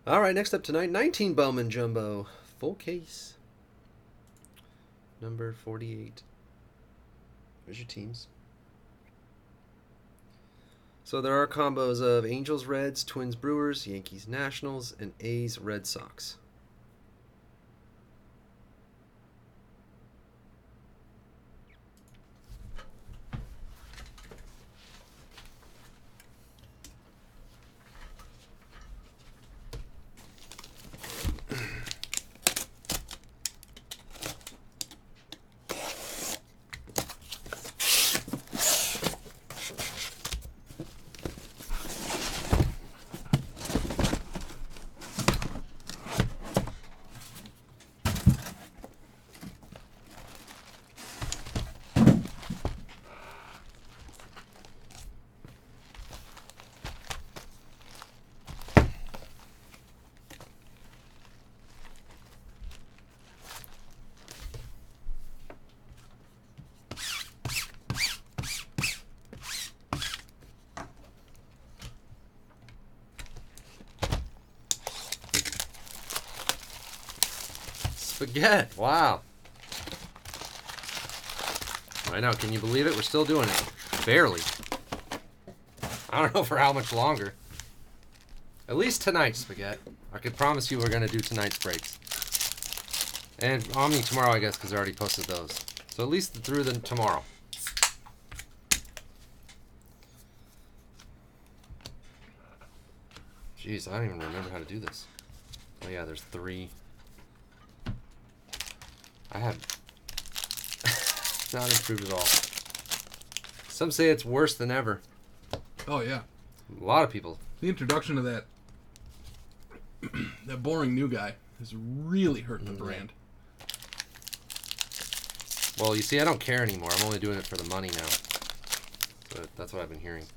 All right, next up tonight, 19 Bowman Jumbo. Full case. Number 48. There's your teams. So there are combos of Angels Reds, Twins Brewers, Yankees Nationals, and A's Red Sox. Spaghetti. Wow. I know. Can you believe it? We're still doing it. Barely. I don't know for how much longer. At least tonight, Spaghetti. I could promise you we're going to do tonight's breaks. And Omni tomorrow, I guess, because I already posted those. So at least through the tomorrow. Jeez, I don't even remember how to do this. Oh yeah, there's 3. I have not improved at all. Some say it's worse than ever. Oh yeah. A lot of people. The introduction of that that boring new guy has really hurt the brand. Well, you see, I don't care anymore. I'm only doing it for the money now. But that's what I've been hearing.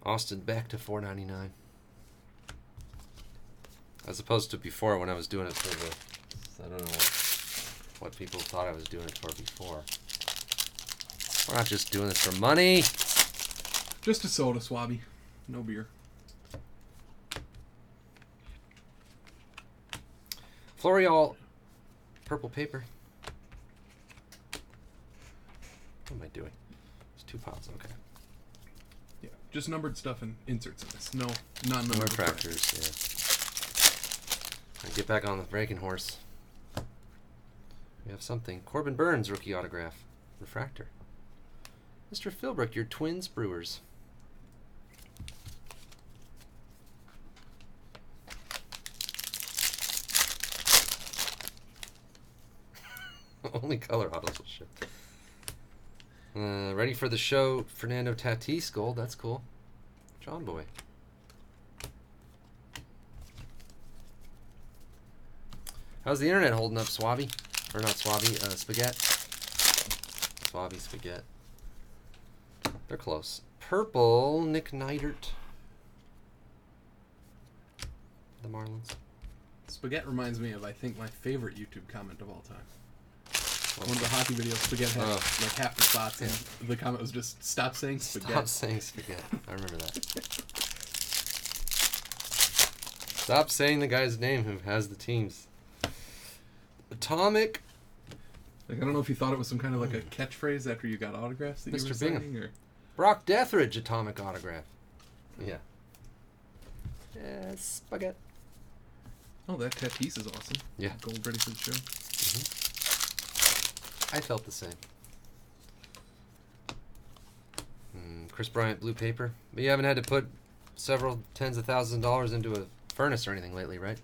Austin back to $4.99. As opposed to before when I was doing it for the... I don't know what people thought I was doing it for before. We're not just doing this for money. Just a soda, Swabby. No beer. Florial purple paper. What am I doing? It's 2 pounds, okay. Yeah, just numbered stuff and inserts in this. No, non-numbered. No refractors, yeah. Get back on the breaking horse. We have something. Corbin Burns, rookie autograph. Refractor. Mr. Philbrook, your Twins Brewers. Only color autos will ship. Ready for the show, Fernando Tatis Gold. That's cool. John Boy. How's the internet holding up, Swabby? Or not Swabby, Spaghetti. Swabby, Spaghetti. They're close. Purple, Nick Neidert. The Marlins. Spaghetti reminds me of, I think, my favorite YouTube comment of all time. One of the hockey videos, Spaghetti had like half the spots, and the comment was just, stop saying Spaghetti. Stop saying Spaghetti. I remember that. Stop saying the guy's name who has the teams. Atomic. Like, I don't know if you thought it was some kind of like a catchphrase after you got autographs that Mr. you were Bingham. signing, or... Brock Deathridge atomic autograph. Yeah. Yeah, Spaghetti. Oh, that Tatis is awesome. Yeah. Gold ready for the show. I felt the same. Chris Bryant blue paper. But you haven't had to put several tens of thousands of dollars into a furnace or anything lately, right?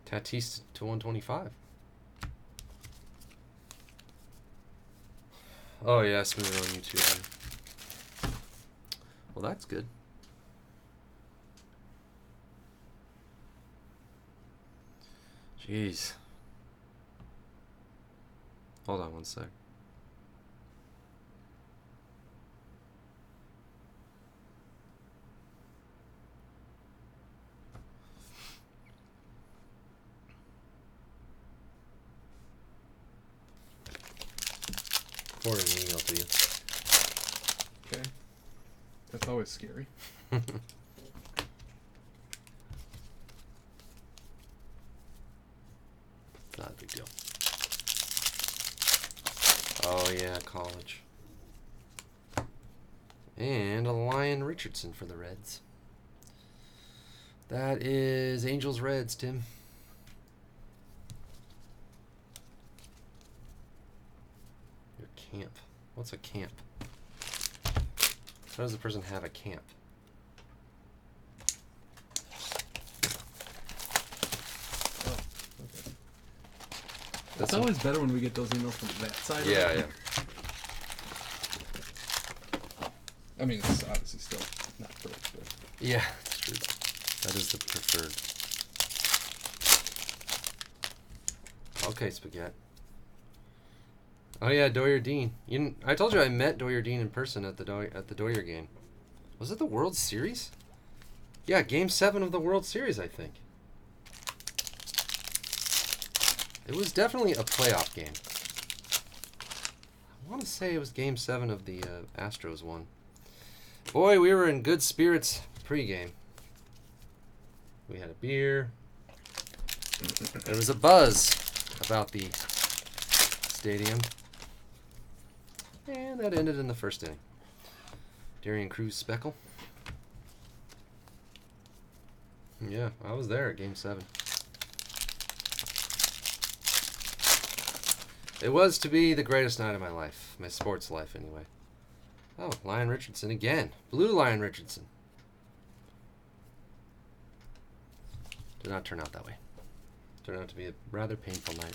Tatis to 125. Oh yeah, smooth on YouTube. Well, that's good. Jeez. Hold on one sec. forward an email to you. Okay. That's always scary. Not a big deal. Oh yeah, college. And a Lion Richardson for the Reds. That is Angels Reds, Tim. Your camp. What's a camp? How does the person have a camp? Oh, okay. That's It's always better when we get those emails from that side. Yeah, of it. yeah. I mean, it's obviously still not perfect, but Yeah, that's true. That is the preferred. Okay, Spaghetti. Oh yeah, Doyer Dean. I told you I met Doyer Dean in person at the Doyer game. Was it the World Series? Yeah, Game 7 of the World Series, I think. It was definitely a playoff game. I want to say it was Game 7 of the Astros one. Boy, we were in good spirits pre-game. We had a beer. There was a buzz about the stadium. And that ended in the first inning. Darian Cruz Speckle. Yeah, I was there at Game 7. It was to be the greatest night of my life. My sports life, anyway. Oh, Lion Richardson again. Blue Lion Richardson. Did not turn out that way. Turned out to be a rather painful night.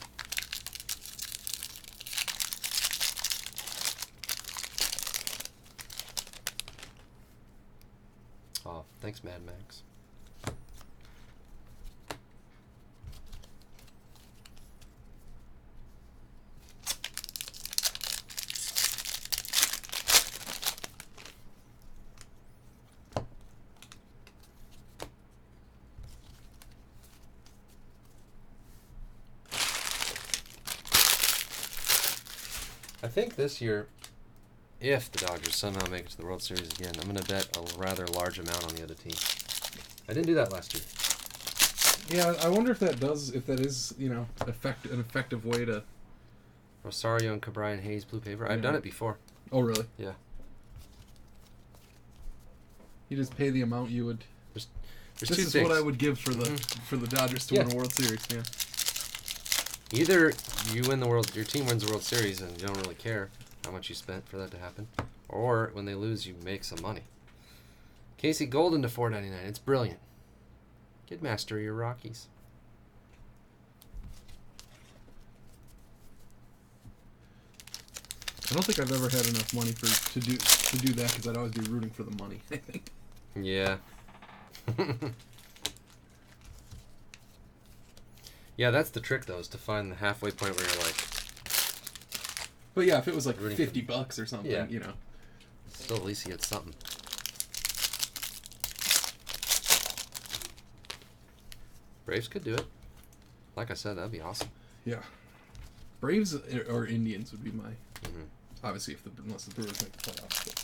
Oh, thanks, Mad Max. I think this year, if the Dodgers somehow make it to the World Series again, I'm going to bet a rather large amount on the other team. I didn't do that last year. yeah, I wonder if that is, an effective way to. Rosario and Cabrian Hayes, Blue Paper. I've done it before. Oh, really? Yeah. You just pay the amount you would. There's This two is things. what I would give for the Dodgers to win a World Series. Yeah. Either you win your team wins the World Series and you don't really care how much you spent for that to happen, or when they lose, you make some money. Casey Golden to $4.99. It's brilliant. Get master your Rockies. I don't think I've ever had enough money to do that because I'd always be rooting for the money. I think. Yeah. Yeah, that's the trick though, is to find the halfway point where you're like. But yeah, if it was like Rooting $50 or something, Yeah. Still, at least you get something. Braves could do it. Like I said, that'd be awesome. Yeah. Braves or Indians would be my. Mm-hmm. Obviously, unless the Brewers make the playoffs. But.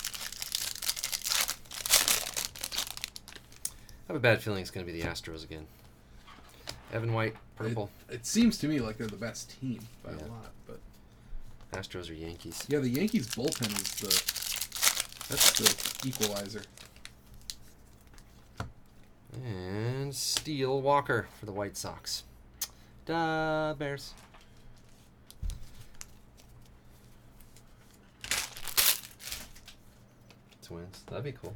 I have a bad feeling it's going to be the Astros again. Evan White, purple. It seems to me like they're the best team by a lot, but. Astros are Yankees. Yeah, the Yankees bullpen is that's the equalizer. And Steele Walker for the White Sox. Da Bears. Twins. That'd be cool.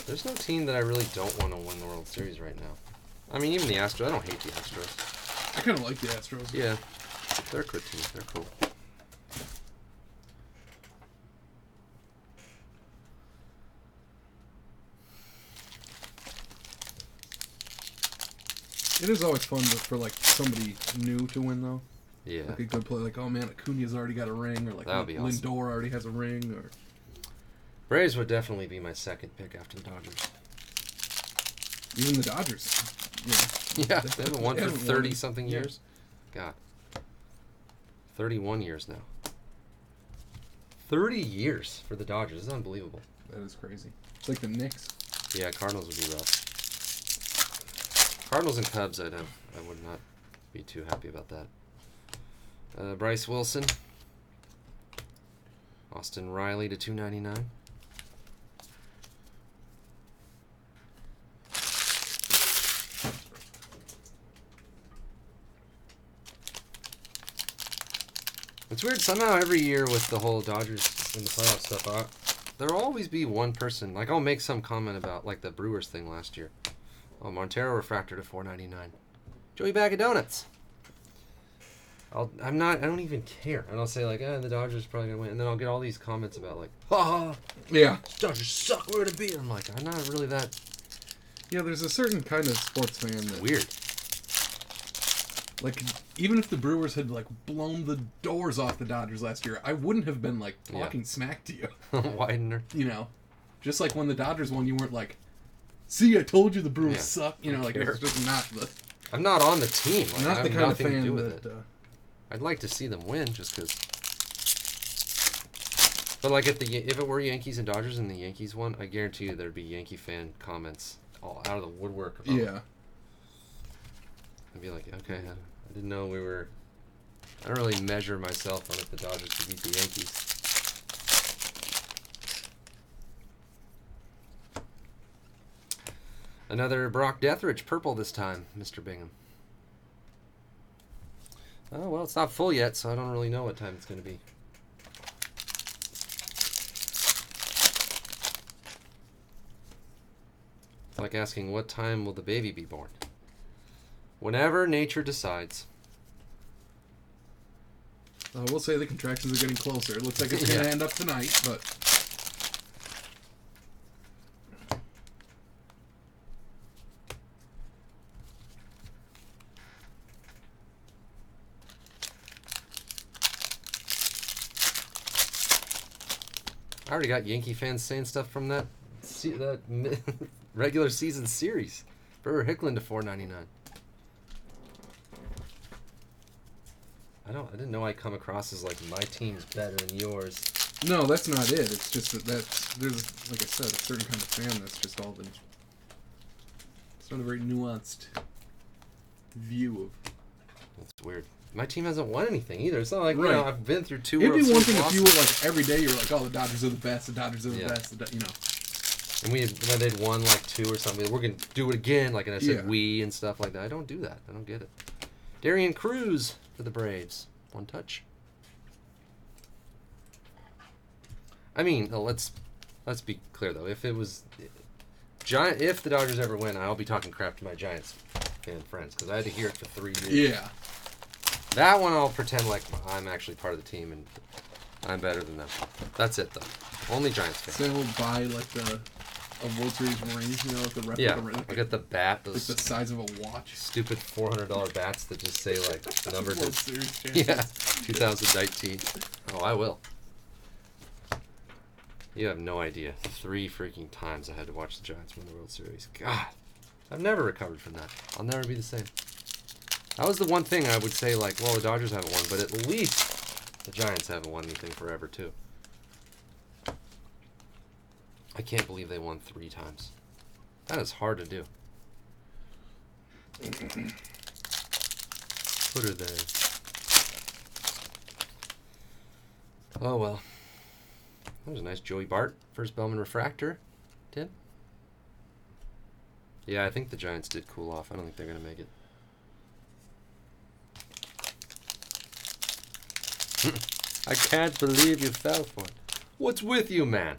There's no team that I really don't want to win the World Series right now. I mean, even the Astros. I don't hate the Astros. I kind of like the Astros. Yeah. They're a good team. They're cool. It is always fun for like somebody new to win though. Yeah. Like a good play, like oh man, Acuna's already got a ring, or like That would be awesome. Lindor already has a ring, or Braves would definitely be my second pick after the Dodgers. even the Dodgers. Yeah, they haven't won for haven't 30-something Yeah. years. God. 31 years now. 30 years for the Dodgers. This is unbelievable. That is crazy. It's like the Knicks. Yeah, Cardinals would be rough. Cardinals and Cubs, I would not be too happy about that. Bryce Wilson. Austin Riley to 299. It's weird, somehow every year with the whole Dodgers in the playoff stuff, there'll always be one person, like I'll make some comment about like the Brewers thing last year. Oh, Montero refractor to 499. Joey Bag of Donuts. I don't even care. And I'll say like, the Dodgers are probably gonna win, and then I'll get all these comments about like, yeah, Dodgers suck, we're gonna beat them. I'm like, I'm not really that. Yeah, there's a certain kind of sports fan that Weird. Like, even if the Brewers had, like, blown the doors off the Dodgers last year, I wouldn't have been, like, talking smack to you. Widener. You know? Just like when the Dodgers won, you weren't like, see, I told you the Brewers suck. You know, like, it's just not the... I'm not on the team. Like, not the kind of fan that... I'd like to see them win, just because... But, like, if it were Yankees and Dodgers and the Yankees won, I guarantee you there'd be Yankee fan comments all out of the woodwork about it. I'd be like, okay, I didn't know we were... I don't really measure myself on if the Dodgers could beat the Yankees. Another Brock Deathridge purple this time, Mr. Bingham. Oh, well, it's not full yet, so I don't really know what time it's going to be. It's like asking, what time will the baby be born? Whenever nature decides. I will say the contractions are getting closer. It looks like it's going to end up tonight, but... I already got Yankee fans saying stuff from that regular season series. Brewer Hicklin to $4.99. I didn't know I'd come across as like my team's better than yours. No, that's not it. It's just there's, like I said, a certain kind of fan that's just all been... It's not a very nuanced view of... That's weird. My team hasn't won anything either. It's not like, you know, I've been through two It'd World be one Series thing if you were losses. like, every day you're like, oh, the Dodgers are the best, the Dodgers are the best, you know. And when they'd won like two or something, we're going to do it again, like, and I said Yeah. we and stuff like that. I don't do that. I don't get it. Darian Cruz for the Braves. One touch. I mean, let's be clear though. If it was if the Dodgers ever win, I'll be talking crap to my Giants fan friends because I had to hear it for 3 years. Yeah. That one I'll pretend like I'm actually part of the team and I'm better than them. That's it though. Only Giants fans. So we'll buy like a World Series ring, you know, like the replica ring. I got the bat, like those the size of a watch. stupid $400 bats that just say like number World to Series champions. 2019. Oh, I will. You have no idea. 3 freaking times I had to watch the Giants win the World Series. God, I've never recovered from that. I'll never be the same. That was the one thing I would say, like, well, the Dodgers haven't won, but at least the Giants haven't won anything forever, too. I can't believe they won 3 times. That is hard to do. Put her there. Oh, well. That was a nice Joey Bart. First Bowman refractor. Did? Yeah, I think the Giants did cool off. I don't think they're going to make it. I can't believe you fell for it. What's with you, man?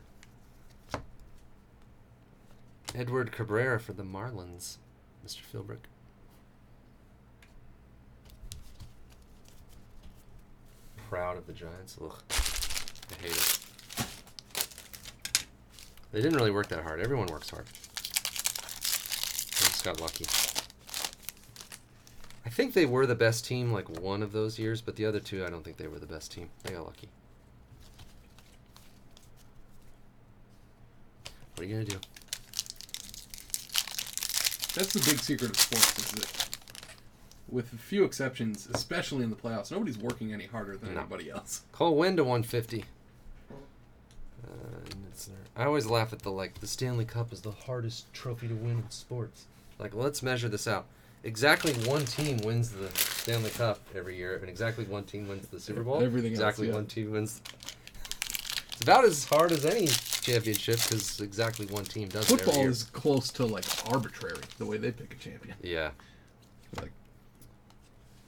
Edward Cabrera for the Marlins. Mr. Philbrick. Proud of the Giants. Ugh. I hate it. They didn't really work that hard. Everyone works hard. They just got lucky. I think they were the best team like one of those years, but the other 2, I don't think they were the best team. They got lucky. What are you going to do? That's the big secret of sports, is that with a few exceptions, especially in the playoffs, nobody's working any harder than anybody else. Cole Winn to 150. I always laugh at the Stanley Cup is the hardest trophy to win in sports. Like, let's measure this out. Exactly one team wins the Stanley Cup every year, and exactly one team wins the Super Bowl. Everything exactly else, yeah. one team wins. It's about as hard as any championship because exactly one team does it every Football year. is close to like arbitrary the way they pick a champion. Yeah. Like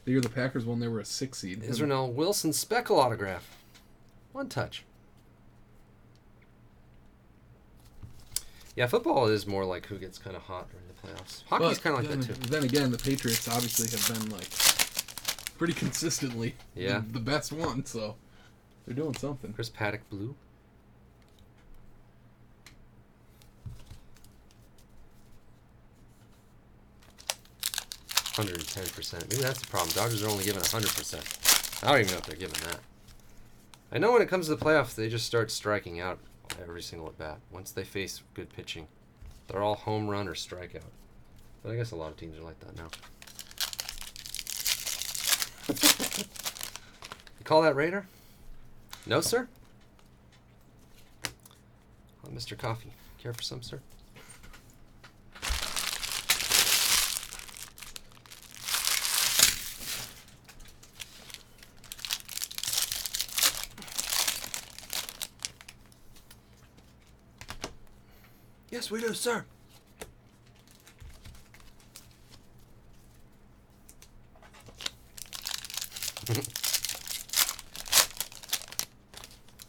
the year the Packers won, they were a 6 seed. Israel Wilson Speckle autograph. One touch. Yeah, football is more like who gets kind of hot during the playoffs. Hockey's kind of like that too. Then again, the Patriots obviously have been like pretty consistently the best one, so they're doing something. Chris Paddock blue. %110%. Maybe that's the problem. Dodgers are only giving 100%. I don't even know if they're giving that. I know when it comes to the playoffs, they just start striking out every single at bat. Once they face good pitching, they're all home run or strikeout. But I guess a lot of teams are like that now. You call that Raider? No, sir? Oh, Mr. Coffee. Care for some, sir? Yes, we do, sir.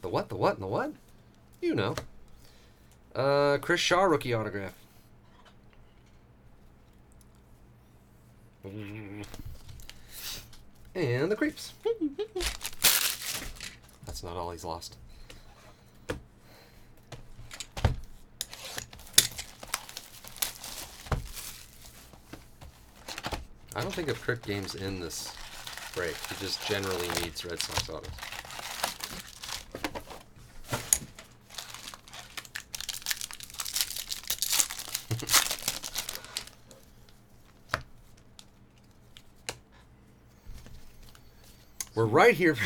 The what? The what? And the what? You know. Chris Shaw rookie autograph. And the creeps. That's not all he's lost. I don't think of Crick games in this break. He just generally needs Red Sox autos. We're right here.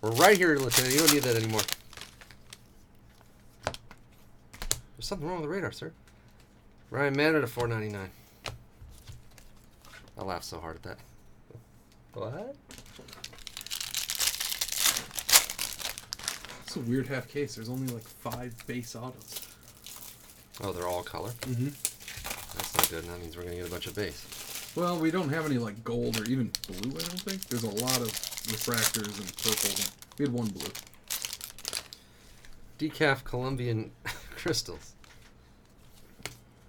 We're right here, Lieutenant. You don't need that anymore. There's something wrong with the radar, sir. Ryan Manor to $4.99. I laughed so hard at that. What? It's a weird half case. There's only like 5 base autos. Oh, they're all color? Mm-hmm. That's not good. That means we're going to get a bunch of base. Well, we don't have any like gold or even blue, I don't think. There's a lot of refractors and purples. We had one blue. Decaf Colombian crystals.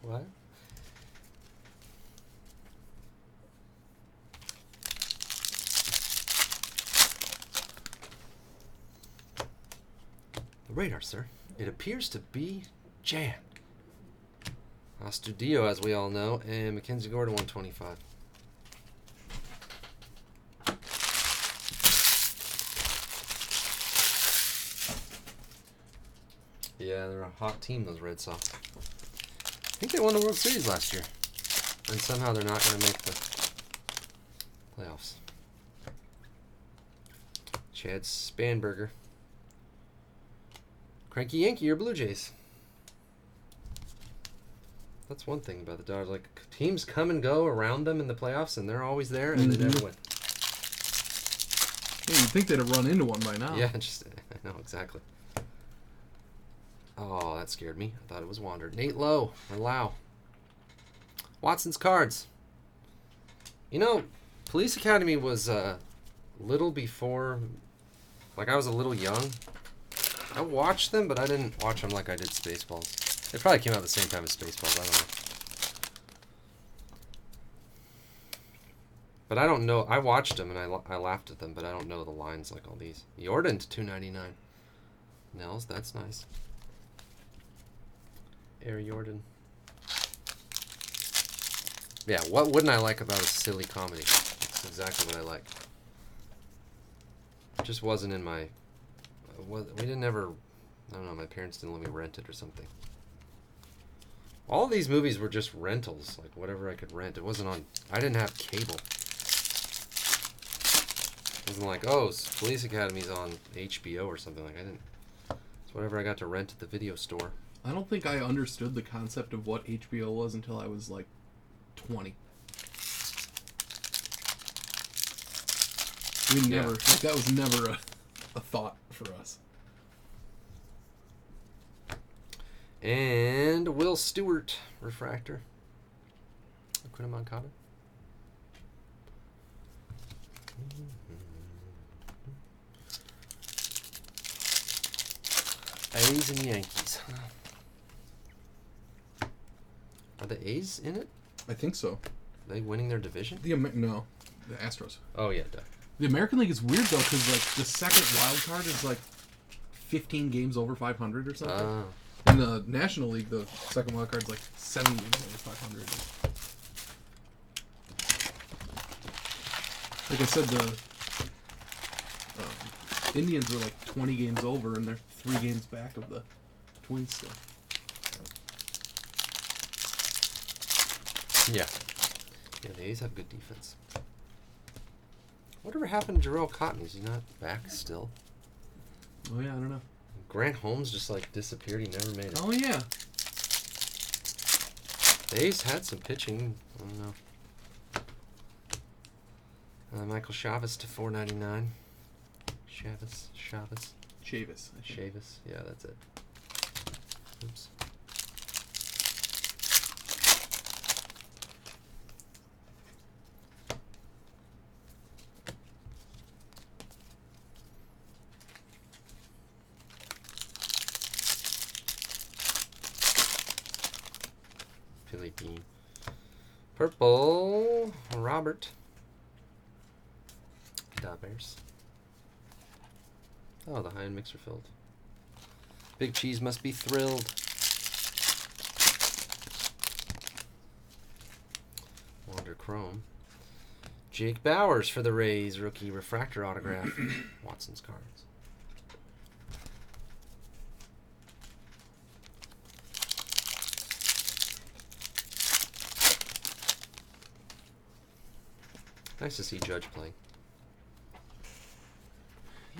What? The radar, sir. It appears to be jammed. Astudillo, as we all know, and Mackenzie Gore to 125. Yeah, they're a hot team, those Red Sox. I think they won the World Series last year. And somehow they're not going to make the playoffs. Chad Spanberger. Cranky Yankee or Blue Jays. That's one thing about the Dodgers. Like, teams come and go around them in the playoffs, and they're always there, and they never win. Yeah, you'd think they'd have run into one by now. Yeah, I know, exactly. Oh, that scared me. I thought it was Wander. Nate Lowe, or Lau. Watson's cards. You know, Police Academy was a little before, like I was a little young. I watched them, but I didn't watch them like I did Spaceballs. They probably came out at the same time as Spaceballs. I don't know. But I don't know. I watched them and I laughed at them, but I don't know the lines like all these. Jordan to $2.99. Nels, that's nice. Air Jordan. Yeah, what wouldn't I like about a silly comedy? That's exactly what I like. It just wasn't in my... we didn't ever... I don't know, my parents didn't let me rent it or something. All these movies were just rentals, like whatever I could rent. It wasn't on. I didn't have cable. It wasn't like, oh, Police Academy's on HBO or something. Like I didn't. It's whatever I got to rent at the video store. I don't think I understood the concept of what HBO was until I was like 20. We never, like, that was never a thought for us. And Will Stewart, refractor. Quinn Moncada. A's and Yankees. Are the A's in it? I think so. Are they winning their division? No, the Astros. Oh, yeah, duh. The American League is weird, though, because, like, the second wild card is, like, 15 games over 500 or something. In the National League, the second wild card is, like, 7 games over 500. Like I said, the Indians are, like, 20 games over, and they're 3 games back of the Twins still. Yeah. Yeah, the A's have good defense. Whatever happened to Jarrell Cotton? Is he not back still? Oh, yeah, I don't know. Grant Holmes just, like, disappeared. He never made it. Oh, yeah. The A's had some pitching. I don't know. Michael Chavis to $4.99. Chavis. Chavis. Yeah, that's it. Oops. Philly Bean. Purple. Robert. Bears. Oh, the high-end mixer filled. Big Cheese must be thrilled. Wander Chrome. Jake Bowers for the Rays. Rookie refractor autograph. Watson's cards. Nice to see Judge playing.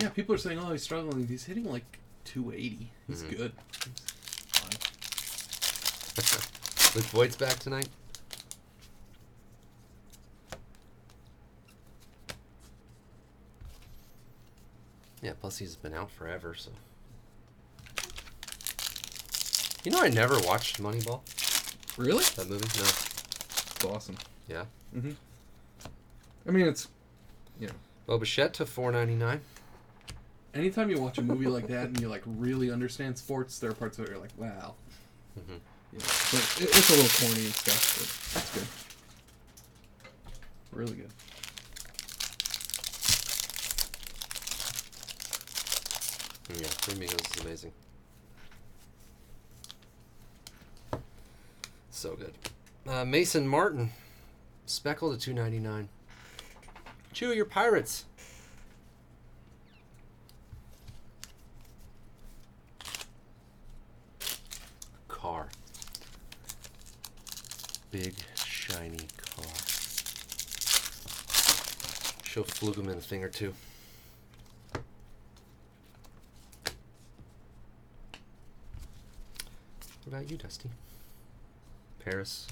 Yeah, people are saying, oh, he's struggling. He's hitting like 280. He's good. He's fine. Luke Voigt's back tonight. Yeah, plus he's been out forever, so. You know, I never watched Moneyball. Really? That movie? No. It's awesome. Yeah. Mm-hmm. I mean, it's, you know. Bo Bichette to $4.99. Anytime you watch a movie like that and you, like, really understand sports, there are parts of it you're like, wow. Mm-hmm. Yeah. But it's a little corny and stuff, but that's good. Really good. Yeah, Three Amigos is amazing. So good. Mason Martin, Speckle to $2.99. Chew your Pirates. Car. Big, shiny car. Show Flugelman a thing or two. What about you, Dusty? Paris.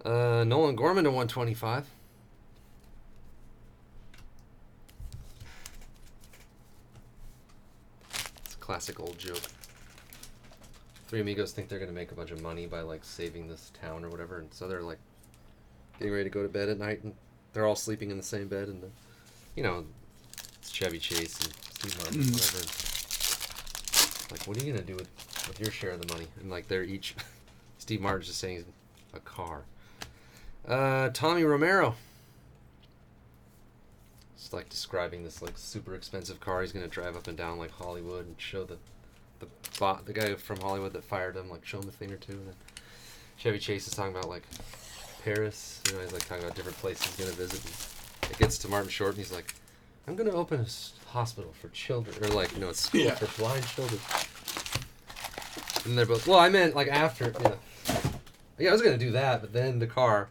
Nolan Gorman to 125. It's a classic old joke. Three Amigos think they're going to make a bunch of money by, like, saving this town or whatever, and so they're, like, getting ready to go to bed at night, and they're all sleeping in the same bed, and, you know, it's Chevy Chase and Steve Martin and whatever. And, like, what are you going to do with your share of the money? And, like, they're each... Steve Martin's just saying a car. Tommy Romero. It's like describing this like super expensive car he's gonna drive up and down like Hollywood and show the guy from Hollywood that fired him, like show him a thing or two. And then Chevy Chase is talking about like Paris, you know, he's like talking about different places he's gonna visit. And it gets to Martin Short and he's like, I'm gonna open a hospital for children, or like, a school for blind children. And they're both. Well, I meant like after. Yeah, I was gonna do that, but then the car.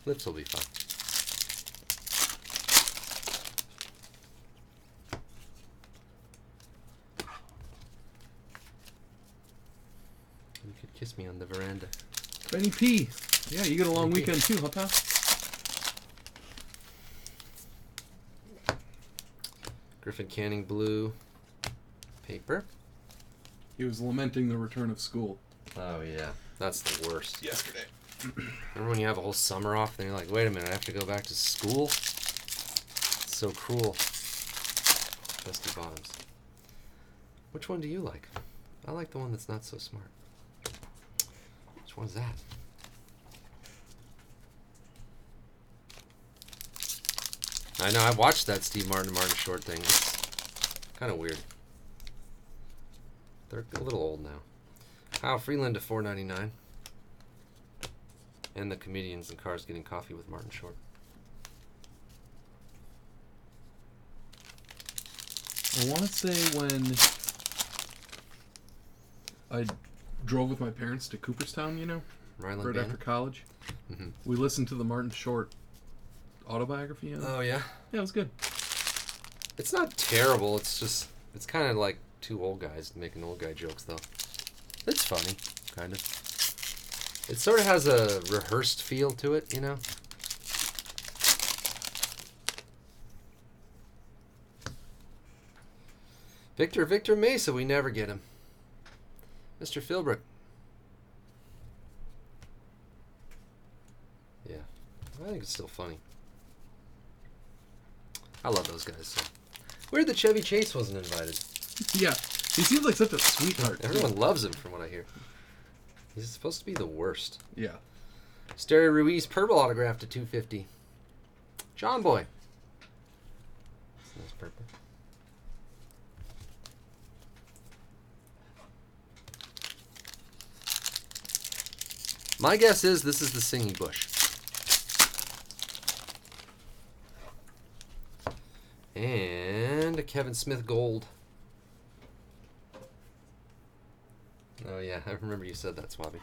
Lips will be fine. You could kiss me on the veranda. Benny P. Yeah, you get a long weekend too, huh, pal? Griffin Canning blue paper. He was lamenting the return of school. Oh yeah, that's the worst. Yesterday. Remember when you have a whole summer off and you're like, wait a minute, I have to go back to school? It's so cruel. Dusty bottoms. Which one do you like? I like the one that's not so smart. Which one's that? I know, I watched that Steve Martin short thing. It's kind of weird. They're a little old now. Kyle Freeland to $4.99. And the comedians in cars getting coffee with Martin Short. I want to say when I drove with my parents to Cooperstown, Ryland right Bannon? after college, Mm-hmm. we listened to the Martin Short autobiography. Oh, yeah? Yeah, it was good. It's not terrible. It's just, it's kind of like two old guys making old guy jokes, though. It's funny, kind of. It sort of has a rehearsed feel to it, Victor Mesa, we never get him. Mr. Philbrook. Yeah, I think it's still funny. I love those guys. So. Weird that Chevy Chase wasn't invited. Yeah, he seems like such a sweetheart. Everyone loves him, from what I hear. He's supposed to be the worst. Yeah. Stereo Ruiz purple autograph to $2.50. John Boy. That's nice purple. My guess is this is the Singing Bush. And a Kevin Smith gold. Oh yeah, I remember you said that, Swabby.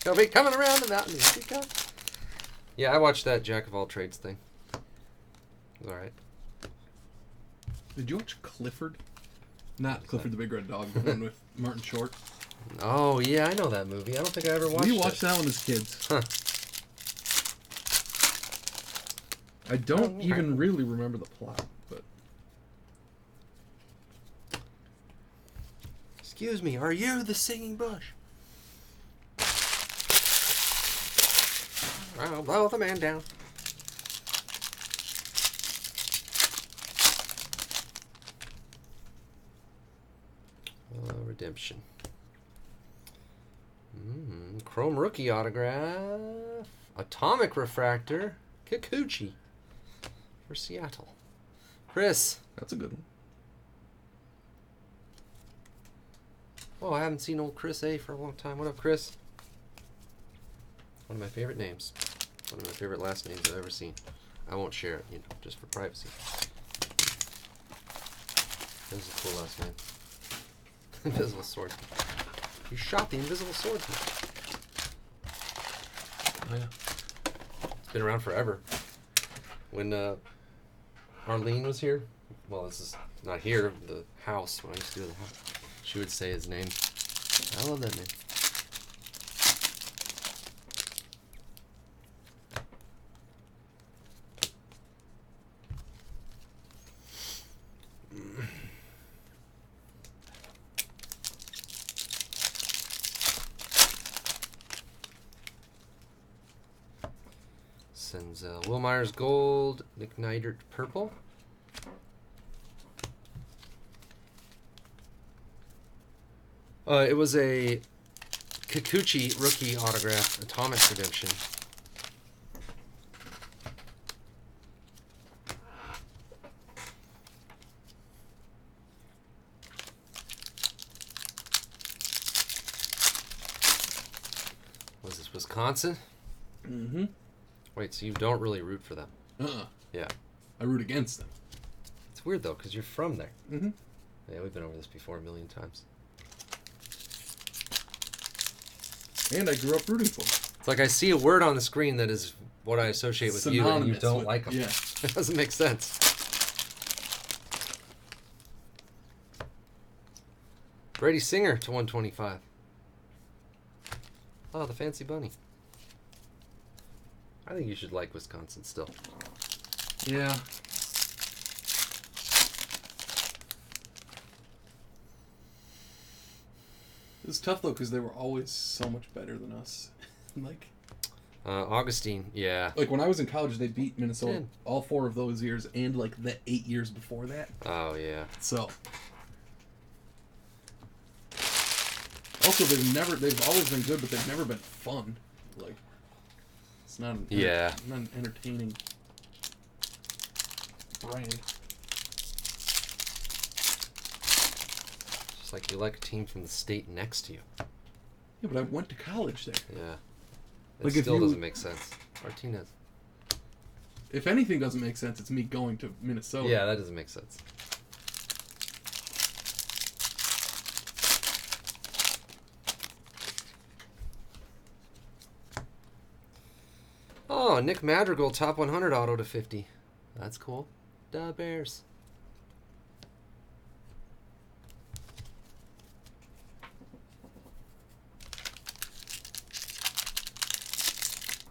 He'll be coming around the mountain. Yeah, I watched that Jack of all trades thing. It was alright. Did you watch Clifford? Not Clifford the Big Red Dog, the one with Martin Short. Oh, yeah, I know that movie. I don't think I ever watched it. We watched that one as kids. Huh. I don't even really remember the plot, but... Excuse me, are you the Singing Bush? I'll blow the man down. Redemption. Chrome rookie autograph. Atomic refractor. Kikuchi for Seattle. Chris. That's a good one. Oh, I haven't seen old Chris A for a long time. What up, Chris? One of my favorite names. One of my favorite last names I've ever seen. I won't share it, just for privacy. That was a cool last name. Invisible Swordsman. You shot the Invisible Swordsman. Oh, yeah. It's been around forever. When Arlene was here, well, this is not here, the house, when I used to go to the house, she would say his name. I love that name. Senzel. Will Myers gold. Nick Neidert purple. It was a Kikuchi rookie autograph, Atomic Redemption. Wisconsin? Mm-hmm. Wait, so you don't really root for them? Yeah. I root against them. It's weird, though, because you're from there. Mm-hmm. Yeah, we've been over this before a million times. And I grew up rooting for them. It's like I see a word on the screen that is what I associate with you, and you don't like them. Yeah. It doesn't make sense. Brady Singer to 125. Oh, the fancy bunny. I think you should like Wisconsin still. Yeah. It was tough, though, because they were always so much better than us. Like... Augustine, yeah. Like, when I was in college, they beat Minnesota Yeah. all 4 of those years and, like, the 8 years before that. Oh, yeah. So... Also, they've always been good, but they've never been fun. Like, it's not an, not an entertaining brand. Just like you like a team from the state next to you. Yeah, but I went to college there. Yeah. It Like, if still you- doesn't make sense. Martinez. If anything doesn't make sense, it's me going to Minnesota. Yeah, that doesn't make sense. Oh, Nick Madrigal, top 100 auto to 50. That's cool. Da Bears.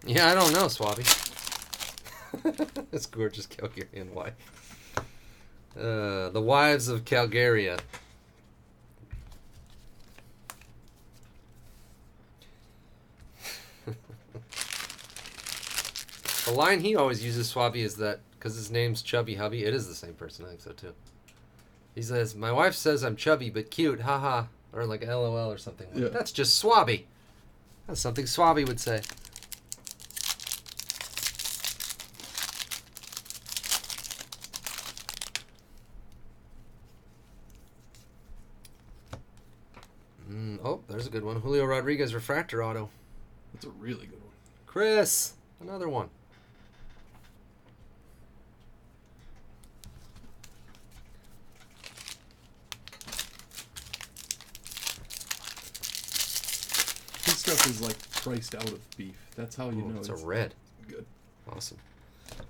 Yeah, I don't know, Swabby. This gorgeous Calgarian wife. The Wives of Calgaria. The line he always uses, Swabby, is that because his name's Chubby Hubby. It is the same person, I think so too. He says, "My wife says I'm chubby but cute, haha," or like LOL or something. Yeah. That's just Swabby. That's something Swabby would say. Oh, there's a good one. Julio Rodriguez refractor auto. That's a really good one. Chris, another one. His stuff is like priced out of beef. That's how you know It's a red. good. Awesome.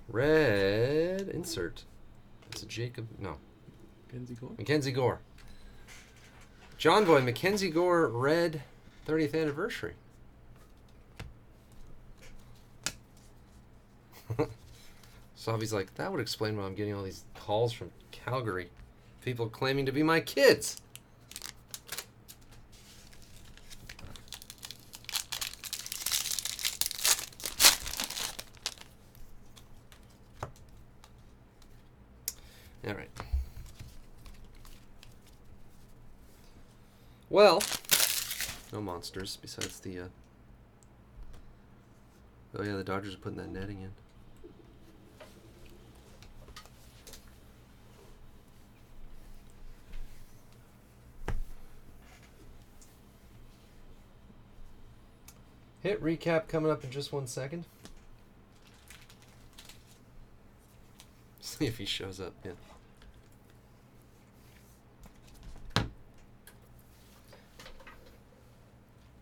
Red insert. It's a Jacob. No. Mackenzie Gore? Mackenzie Gore. John Boy, Mackenzie Gore red 30th anniversary. Savi's like, that would explain why I'm getting all these calls from Calgary. People claiming to be my kids. All right. Well, no monsters besides the, oh yeah, the Dodgers are putting that netting in. Hit recap coming up in just 1 second. See if he shows up, yeah.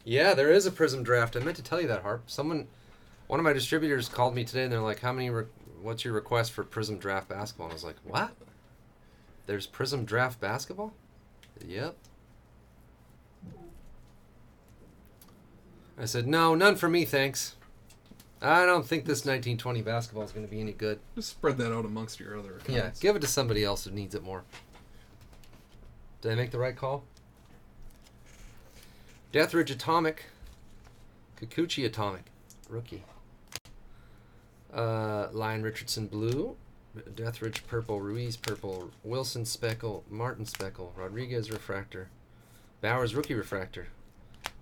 Yeah, there is a Prism draft. I meant to tell you that, Harp. One of my distributors called me today, and they're like, what's your request for Prism draft basketball? And I was like, what? There's Prism draft basketball? Yep. I said, no, none for me, thanks. I don't think this 1920 basketball is going to be any good. Just spread that out amongst your other accounts. Yeah, give it to somebody else who needs it more. Did I make the right call? Deathridge Atomic. Kikuchi Atomic. Rookie. Lion Richardson Blue. Deathridge Purple. Ruiz Purple. Wilson Speckle. Martin Speckle. Rodriguez Refractor. Bowers Rookie Refractor.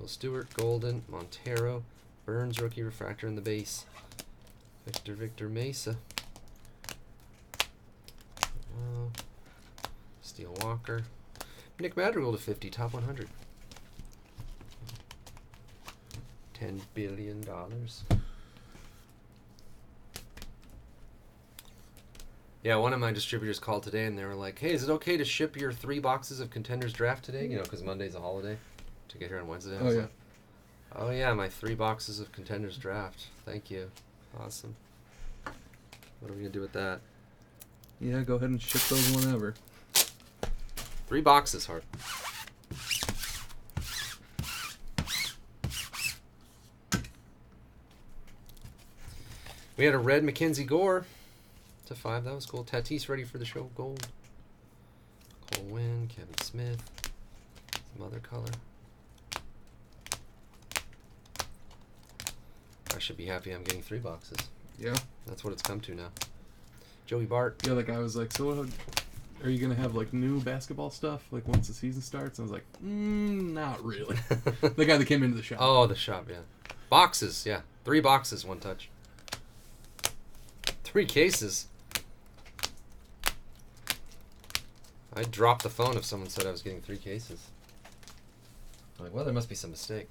Will Stewart Golden. Montero. Burns Rookie Refractor in the base. Victor Mesa. Steele Walker. Nick Madrigal to 50. Top 100. $10 billion. Yeah, one of my distributors called today and they were like, hey, is it okay to ship your 3 boxes of Contenders Draft today? You know, because Monday's a holiday. To get here on Wednesday. Oh, yeah. Like, oh, yeah, my 3 boxes of Contenders Draft. Thank you. Awesome. What are we going to do with that? Yeah, go ahead and ship those whenever. 3 boxes, Hart. We had a red Mackenzie Gore to 5. That was cool. Tatis ready for the show of gold. Cole Wynn, Kevin Smith. Some other color. I should be happy I'm getting 3 boxes. Yeah. That's what it's come to now. Joey Bart. Yeah, the guy was like, so are you going to have, like, new basketball stuff, like, once the season starts? And I was like, not really. The guy that came into the shop. Oh, the shop, yeah. Boxes, yeah. 3 boxes, 1 touch. 3 cases. I'd drop the phone if someone said I was getting 3 cases. I'm like, well, there must be some mistake.